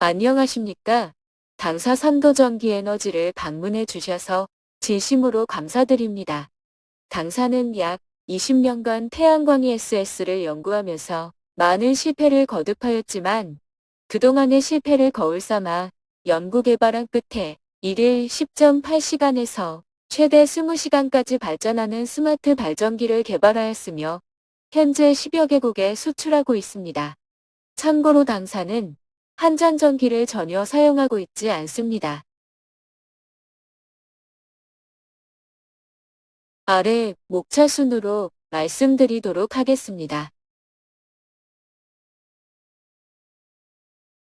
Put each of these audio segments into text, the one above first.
안녕하십니까? 당사 삼도전기에너지를 방문해 주셔서 진심으로 감사드립니다. 당사는 약 20년간 태양광 ESS를 연구하면서 많은 실패를 거듭하였지만 그동안의 실패를 거울 삼아 연구 개발한 끝에 일일 10.8시간에서 최대 20시간까지 발전하는 스마트 발전기를 개발하였으며 현재 10여 개국에 수출하고 있습니다. 참고로 당사는 한전전기를 전혀 사용하고 있지 않습니다. 아래 목차 순으로 말씀드리도록 하겠습니다.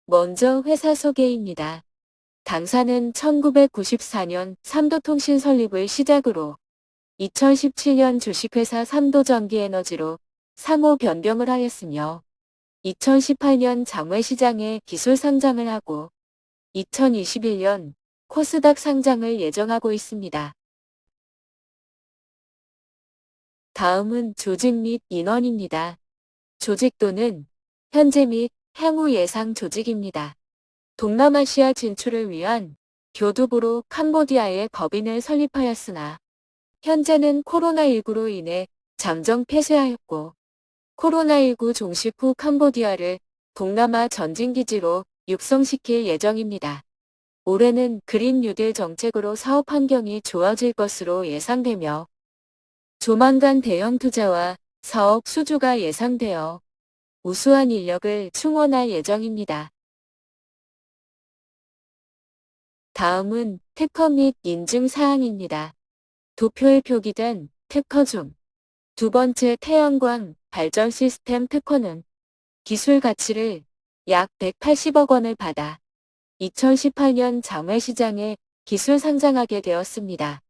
먼저 회사 소개입니다. 당사는 1994년 삼도통신 설립을 시작으로 2017년 주식회사 삼도전기에너지로 상호 변경을 하였으며 2018년 장외시장에 기술 상장을 하고 2021년 코스닥 상장을 예정하고 있습니다. 다음은 조직 및 인원입니다. 조직도는 현재 및 향후 예상 조직입니다. 동남아시아 진출을 위한 교두보로 캄보디아에 법인을 설립하였으나 현재는 코로나19로 인해 잠정 폐쇄하였고 코로나19 종식 후 캄보디아를 동남아 전진기지로 육성시킬 예정입니다. 올해는 그린 뉴딜 정책으로 사업 환경이 좋아질 것으로 예상되며 조만간 대형 투자와 사업 수주가 예상되어 우수한 인력을 충원할 예정입니다. 다음은 특허 및 인증 사항입니다. 도표에 표기된 특허 중 두 번째 태양광 발전 시스템 특허는 기술 가치를 약 180억 원을 받아 2018년 장외시장에 기술 상장하게 되었습니다.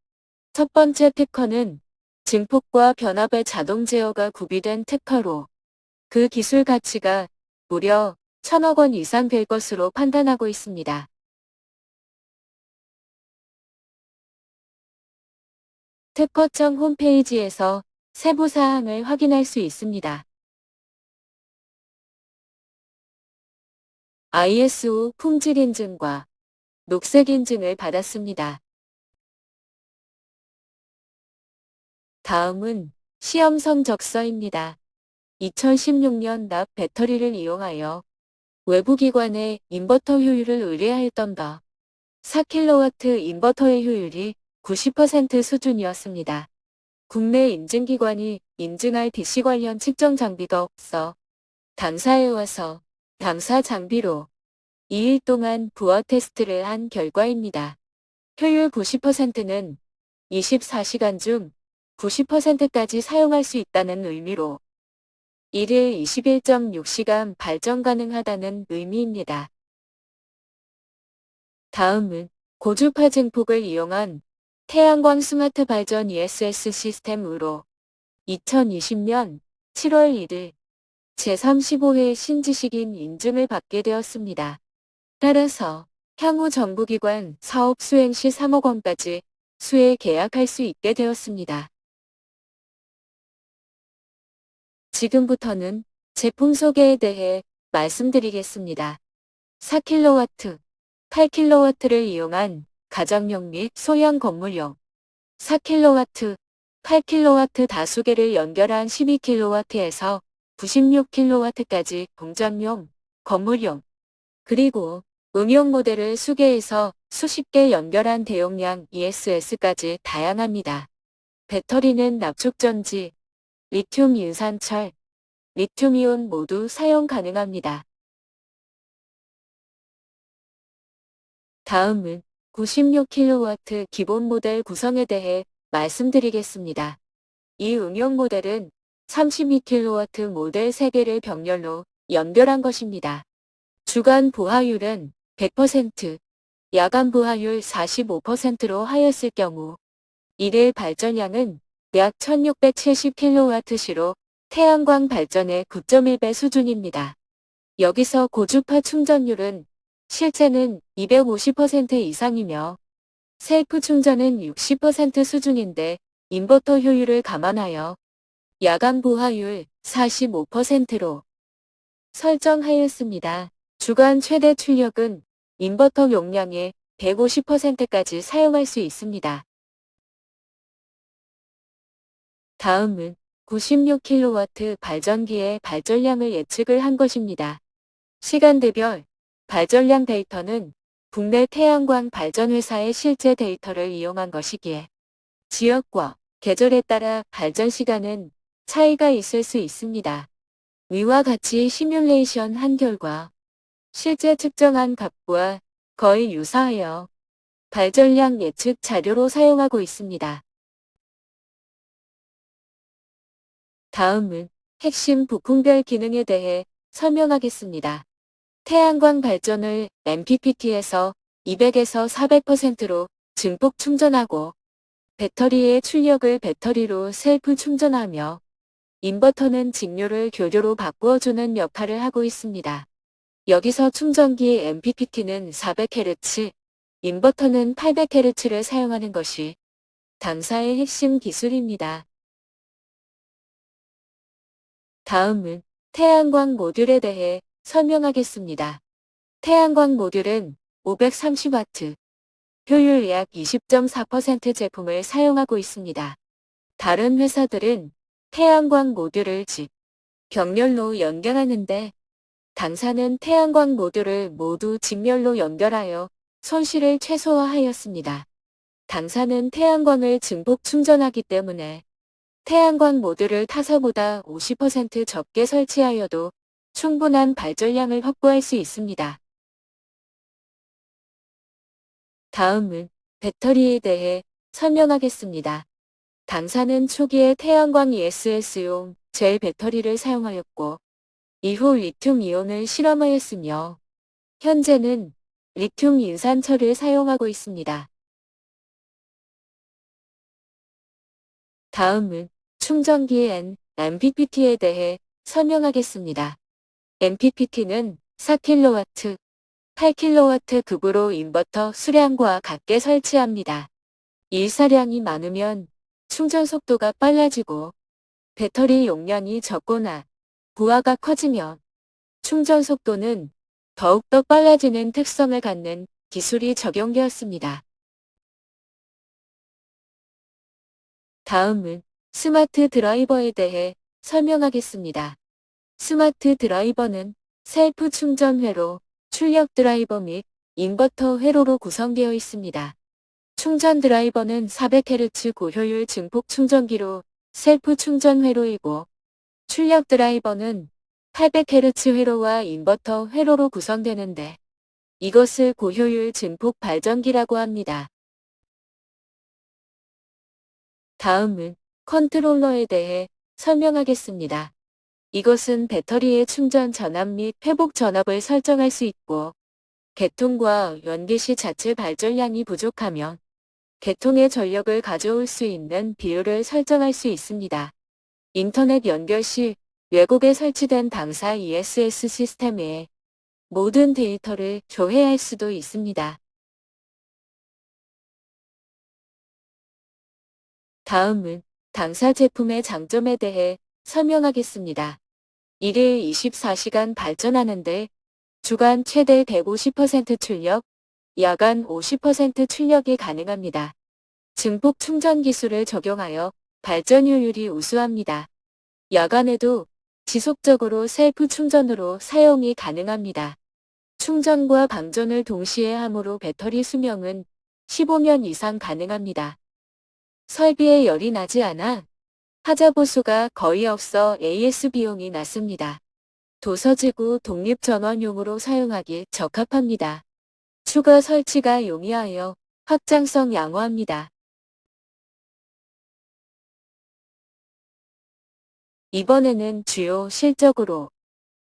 첫 번째 특허는 증폭과 변압의 자동 제어가 구비된 특허로 그 기술 가치가 무려 1,000억 원 이상 될 것으로 판단하고 있습니다. 특허청 홈페이지에서 세부 사항을 확인할 수 있습니다. ISO 품질 인증과 녹색 인증을 받았습니다. 다음은 시험 성적서입니다. 2016년 납 배터리를 이용하여 외부 기관에 인버터 효율을 의뢰하였던 바 4kW 인버터의 효율이 90% 수준이었습니다. 국내 인증기관이 인증할 DC 관련 측정 장비가 없어 당사에 와서 당사 장비로 2일 동안 부하 테스트를 한 결과입니다. 효율 90%는 24시간 중 90%까지 사용할 수 있다는 의미로 1일 21.6시간 발전 가능하다는 의미입니다. 다음은 고주파 증폭을 이용한 태양광 스마트 발전 ESS 시스템으로 2020년 7월 1일 제35회 신지식인 인증을 받게 되었습니다. 따라서 향후 정부기관 사업 수행 시 3억 원까지 수혜 계약할 수 있게 되었습니다. 지금부터는 제품 소개에 대해 말씀드리겠습니다. 4kW, 8kW를 이용한 가정용 및 소형 건물용 4kW, 8kW 다수계를 연결한 12kW에서 96kW까지 공장용, 건물용, 그리고 응용 모델을 수개에서 수십 개 연결한 대용량 ESS까지 다양합니다. 배터리는 납축전지, 리튬 인산철, 리튬이온 모두 사용 가능합니다. 다음은 96kW 기본 모델 구성에 대해 말씀드리겠습니다. 이 응용 모델은 32kW 모델 3개를 병렬로 연결한 것입니다. 주간 부하율은 100%, 야간 부하율 45%로 하였을 경우 일일 발전량은 약 1670kW시로 태양광 발전의 9.1배 수준입니다. 여기서 고주파 충전율은 실제는 250% 이상이며 셀프 충전은 60% 수준인데 인버터 효율을 감안하여 야간 부하율 45%로 설정하였습니다. 주간 최대 출력은 인버터 용량의 150%까지 사용할 수 있습니다. 다음은 96kW 발전기의 발전량을 예측을 한 것입니다. 시간대별 발전량 데이터는 국내 태양광 발전회사의 실제 데이터를 이용한 것이기에 지역과 계절에 따라 발전 시간은 차이가 있을 수 있습니다. 위와 같이 시뮬레이션 한 결과 실제 측정한 값과 거의 유사하여 발전량 예측 자료로 사용하고 있습니다. 다음은 핵심 부품별 기능에 대해 설명하겠습니다. 태양광 발전을 MPPT에서 200에서 400%로 증폭 충전하고 배터리의 출력을 배터리로 셀프 충전하며 인버터는 직료를 교류로 바꾸어주는 역할을 하고 있습니다. 여기서 충전기 MPPT는 400Hz, 인버터는 800Hz를 사용하는 것이 당사의 핵심 기술입니다. 다음은 태양광 모듈에 대해 설명하겠습니다. 태양광 모듈은 530W, 효율 약 20.4% 제품을 사용하고 있습니다. 다른 회사들은 태양광 모듈을 집, 병렬로 연결하는데 당사는 태양광 모듈을 모두 직렬로 연결하여 손실을 최소화하였습니다. 당사는 태양광을 증폭 충전하기 때문에 태양광 모듈을 타사보다 50% 적게 설치하여도 충분한 발전량을 확보할 수 있습니다. 다음은 배터리에 대해 설명하겠습니다. 당사는 초기에 태양광 ESS용 젤 배터리를 사용하였고 이후 리튬 이온을 실험하였으며 현재는 리튬 인산철을 사용하고 있습니다. 다음은 충전기 MPPT에 대해 설명하겠습니다. MPPT는 4kW, 8kW 급으로 인버터 수량과 같게 설치합니다. 일사량이 많으면 충전 속도가 빨라지고 배터리 용량이 적거나 부하가 커지면 충전 속도는 더욱더 빨라지는 특성을 갖는 기술이 적용되었습니다. 다음은 스마트 드라이버에 대해 설명하겠습니다. 스마트 드라이버는 셀프 충전 회로, 출력 드라이버 및 인버터 회로로 구성되어 있습니다. 충전 드라이버는 400Hz 고효율 증폭 충전기로 셀프 충전 회로이고 출력 드라이버는 800Hz 회로와 인버터 회로로 구성되는데 이것을 고효율 증폭 발전기라고 합니다. 다음은 컨트롤러에 대해 설명하겠습니다. 이것은 배터리의 충전 전압 및 회복 전압을 설정할 수 있고 개통과 연기 시 자체 발전량이 부족하면 개통의 전력을 가져올 수 있는 비율을 설정할 수 있습니다. 인터넷 연결 시 외국에 설치된 당사 ESS 시스템에 모든 데이터를 조회할 수도 있습니다. 다음은 당사 제품의 장점에 대해 설명하겠습니다. 1일 24시간 발전하는데 주간 최대 150% 출력, 야간 50% 출력이 가능합니다. 증폭 충전 기술을 적용하여 발전 효율이 우수합니다. 야간에도 지속적으로 셀프 충전으로 사용이 가능합니다. 충전과 방전을 동시에 함으로 배터리 수명은 15년 이상 가능합니다. 설비에 열이 나지 않아 하자 보수가 거의 없어 AS 비용이 낮습니다. 도서지구 독립 전원용으로 사용하기 적합합니다. 추가 설치가 용이하여 확장성 양호합니다. 이번에는 주요 실적으로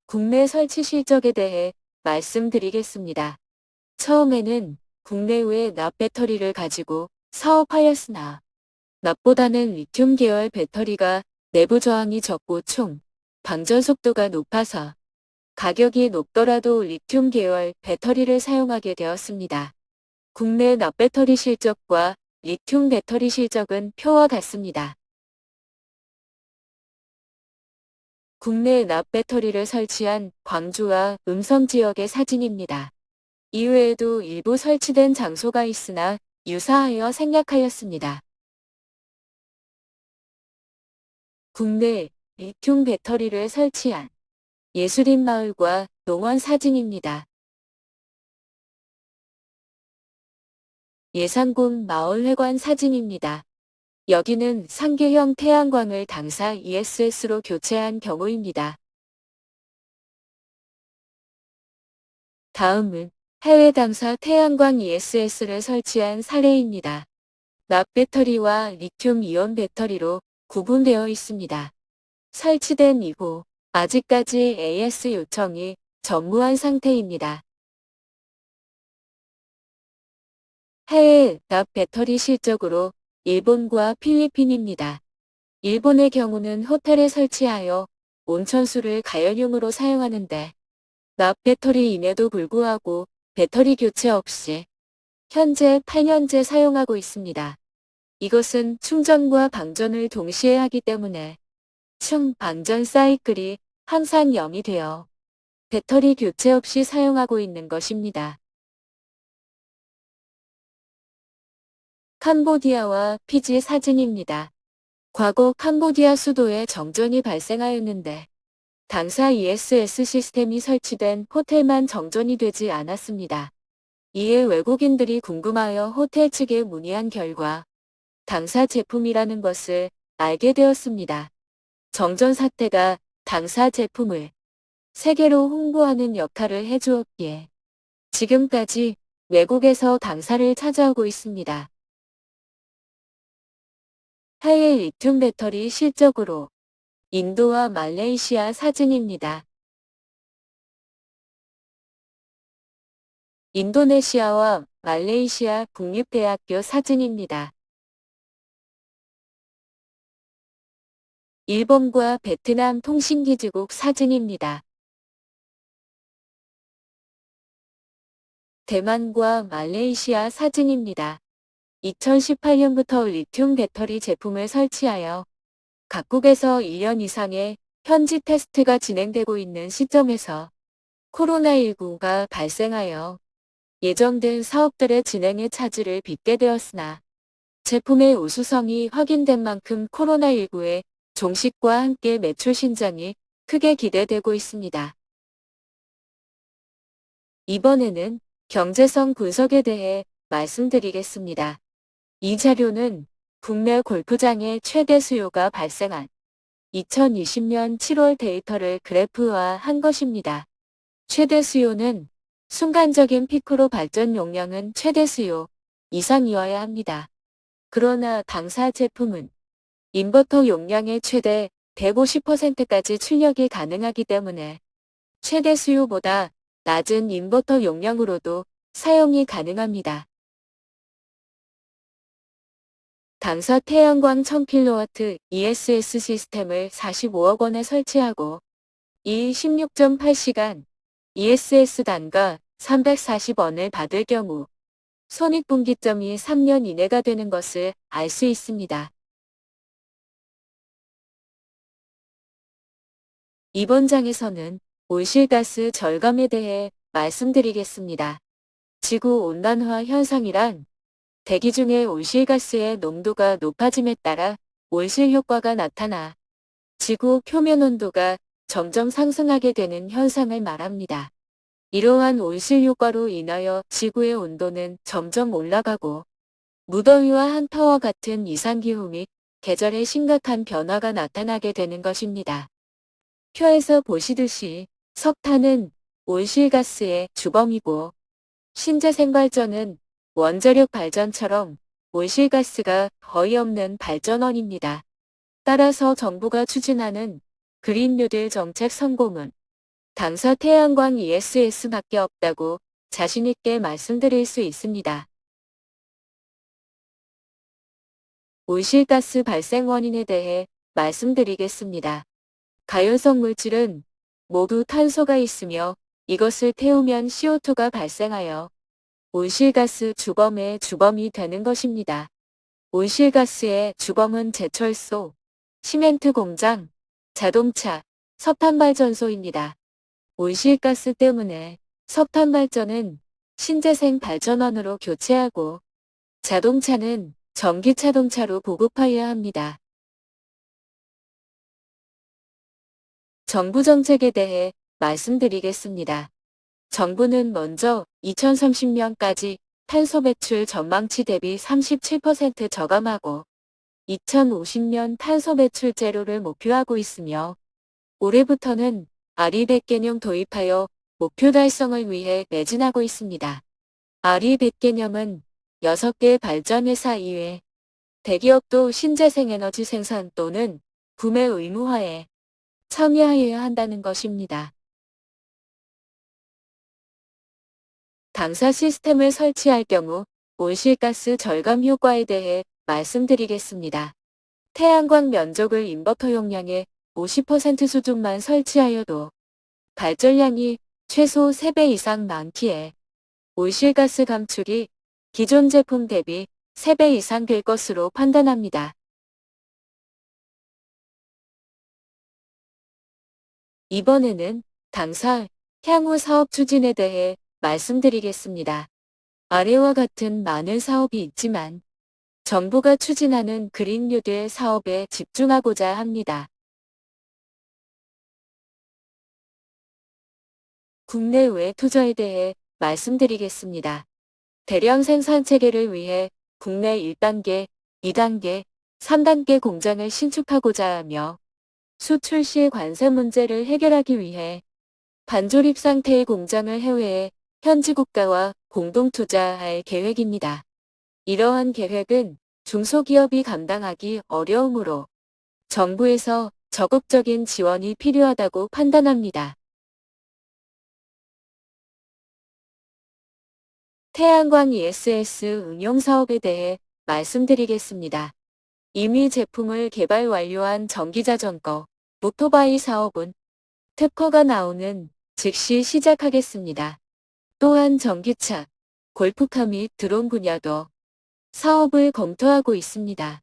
국내 설치 실적에 대해 말씀드리겠습니다. 처음에는 국내외 납 배터리를 가지고 사업하였으나 납보다는 리튬 계열 배터리가 내부 저항이 적고 총 방전 속도가 높아서 가격이 높더라도 리튬 계열 배터리를 사용하게 되었습니다. 국내 납 배터리 실적과 리튬 배터리 실적은 표와 같습니다. 국내 납 배터리를 설치한 광주와 음성 지역의 사진입니다. 이외에도 일부 설치된 장소가 있으나 유사하여 생략하였습니다. 국내 리튬 배터리를 설치한 예술인 마을과 농원 사진입니다. 예산군 마을회관 사진입니다. 여기는 상계형 태양광을 당사 ESS로 교체한 경우입니다. 다음은 해외 당사 태양광 ESS를 설치한 사례입니다. 납 배터리와 리튬 이온 배터리로 구분되어 있습니다. 설치된 이후 아직까지 AS 요청이 전무한 상태입니다. 해외 납 배터리 실적으로 일본과 필리핀입니다. 일본의 경우는 호텔에 설치하여 온천수를 가연용으로 사용하는데 납 배터리임에도 불구하고 배터리 교체 없이 현재 8년째 사용하고 있습니다. 이것은 충전과 방전을 동시에 하기 때문에 충방전 사이클이 항상 0이 되어 배터리 교체 없이 사용하고 있는 것입니다. 캄보디아와 피지 사진입니다. 과거 캄보디아 수도에 정전이 발생하였는데 당사 ESS 시스템이 설치된 호텔만 정전이 되지 않았습니다. 이에 외국인들이 궁금하여 호텔 측에 문의한 결과 당사 제품이라는 것을 알게 되었습니다. 정전 사태가 당사 제품을 세계로 홍보하는 역할을 해주었기에 지금까지 외국에서 당사를 찾아오고 있습니다. 해외 리튬 배터리 실적으로 인도와 말레이시아 사진입니다. 인도네시아와 말레이시아 국립대학교 사진입니다. 일본과 베트남 통신기지국 사진입니다. 대만과 말레이시아 사진입니다. 2018년부터 리튬 배터리 제품을 설치하여 각국에서 1년 이상의 현지 테스트가 진행되고 있는 시점에서 코로나19가 발생하여 예정된 사업들의 진행에 차질을 빚게 되었으나 제품의 우수성이 확인된 만큼 코로나19의 종식과 함께 매출 신장이 크게 기대되고 있습니다. 이번에는 경제성 분석에 대해 말씀드리겠습니다. 이 자료는 국내 골프장의 최대 수요가 발생한 2020년 7월 데이터를 그래프화한 것입니다. 최대 수요는 순간적인 피크로 발전 용량은 최대 수요 이상이어야 합니다. 그러나 당사 제품은 인버터 용량의 최대 150%까지 출력이 가능하기 때문에 최대 수요보다 낮은 인버터 용량으로도 사용이 가능합니다. 당사 태양광 1000kW ESS 시스템을 45억 원에 설치하고 이 16.8시간 ESS 단가 340원을 받을 경우 손익분기점이 3년 이내가 되는 것을 알 수 있습니다. 이번 장에서는 온실가스 절감에 대해 말씀드리겠습니다. 지구온난화 현상이란 대기 중의 온실가스의 농도가 높아짐에 따라 온실 효과가 나타나 지구 표면 온도가 점점 상승하게 되는 현상을 말합니다. 이러한 온실 효과로 인하여 지구의 온도는 점점 올라가고 무더위와 한파와 같은 이상기후 및 계절의 심각한 변화가 나타나게 되는 것입니다. 표에서 보시듯이 석탄은 온실가스의 주범이고 신재생발전은 원자력 발전처럼 온실가스가 거의 없는 발전원입니다. 따라서 정부가 추진하는 그린 뉴딜 정책 성공은 당사 태양광 ESS밖에 없다고 자신있게 말씀드릴 수 있습니다. 온실가스 발생 원인에 대해 말씀드리겠습니다. 가연성 물질은 모두 탄소가 있으며 이것을 태우면 CO2가 발생하여 온실가스 주범의 주범이 되는 것입니다. 온실가스의 주범은 제철소, 시멘트 공장, 자동차, 석탄 발전소입니다. 온실가스 때문에 석탄 발전은 신재생 발전원으로 교체하고 자동차는 전기 자동차로 보급하여야 합니다. 정부 정책에 대해 말씀드리겠습니다. 정부는 먼저 2030년까지 탄소 배출 전망치 대비 37% 저감하고 2050년 탄소 배출 제로를 목표하고 있으며 올해부터는 RE100 개념 도입하여 목표 달성을 위해 매진하고 있습니다. RE100 개념은 6개 발전회사 이외 대기업도 신재생에너지 생산 또는 구매 의무화에 참여하여야 한다는 것입니다. 당사 시스템을 설치할 경우 온실가스 절감 효과에 대해 말씀드리겠습니다. 태양광 면적을 인버터 용량의 50% 수준만 설치하여도 발전량이 최소 3배 이상 많기에 온실가스 감축이 기존 제품 대비 3배 이상 될 것으로 판단합니다. 이번에는 당사 향후 사업 추진에 대해 말씀드리겠습니다. 아래와 같은 많은 사업이 있지만 정부가 추진하는 그린 뉴딜 사업에 집중하고자 합니다. 국내외 투자에 대해 말씀드리겠습니다. 대량 생산 체계를 위해 국내 1단계, 2단계, 3단계 공장을 신축하고자 하며 수출 시 관세 문제를 해결하기 위해 반조립 상태의 공장을 해외에 현지 국가와 공동 투자할 계획입니다. 이러한 계획은 중소기업이 감당하기 어려우므로 정부에서 적극적인 지원이 필요하다고 판단합니다. 태양광 ESS 응용 사업에 대해 말씀드리겠습니다. 이미 제품을 개발 완료한 전기자전거, 오토바이 사업은 특허가 나오는 즉시 시작하겠습니다. 또한 전기차, 골프카 및 드론 분야도 사업을 검토하고 있습니다.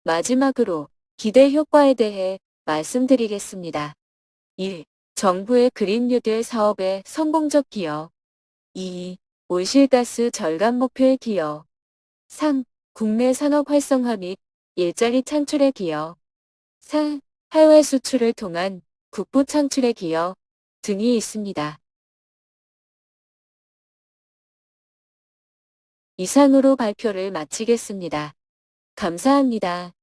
마지막으로 기대 효과에 대해 말씀드리겠습니다. 1. 정부의 그린 뉴딜 사업의 성공적 기여. 2. 온실가스 절감 목표의 기여. 3. 국내 산업 활성화 및 일자리 창출의 기여. 4. 해외 수출을 통한 국부 창출의 기여 등이 있습니다. 이상으로 발표를 마치겠습니다. 감사합니다.